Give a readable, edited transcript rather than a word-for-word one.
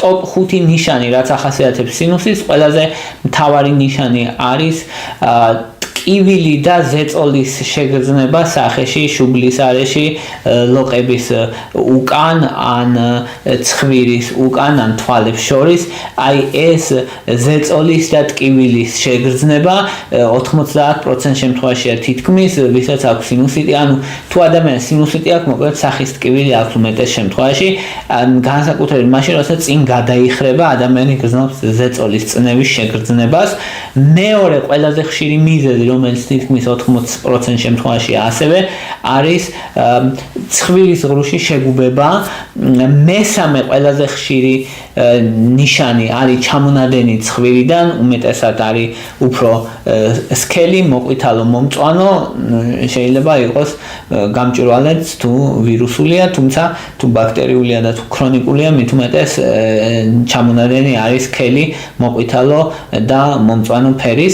ტოპ 5 ნიშანი, რაც ახასიათებს სინუსიტს, ყველაზე მთავარი ნიშანი არის ტკივილი და ზეწოლის შეგრძნება სახეში, შუბლის არეში, ლოყების უკან, ან ცხვირის უკან, ან თვალებს შორის. აი ეს ზეწოლის და ტკივილის შეგრძნება 90% შემთხვევაშია თითქმის, ვისაც აქვს სინუსიტი, ანუ თუ ადამიანს სინუსიტი აქვს, მოკლედ სახის ტკივილი აქვს უმეტეს შემთხვევაში, განსაკუთრებით მაშინ, როდესაც წინ გადაიხრება, ადამიანი გრძნობს ზეწოლის წნევის შეგრძნებას. მეორე ყველაზე ხშირი მიზეზი, რომელიც თითქმის 80% შემთხვევაში ასევე არის ცხვირის ღრუში შეგუბება. მესამე ყველაზე ხშირი ნიშანი არის ჩამონადენი ცხვირიდან, უმეტესად არის უფრო სქელი, მოყვითალო, მომწვანო, შეიძლება იყოს გამჭვირვალეც თუ ვირუსულია, თუმცა თუ ბაქტერიულია და თუ ქრონიკულია, მით უმეტეს ჩამონადენი არის სქელი, მოყვითალო და მომწვანო ფერის.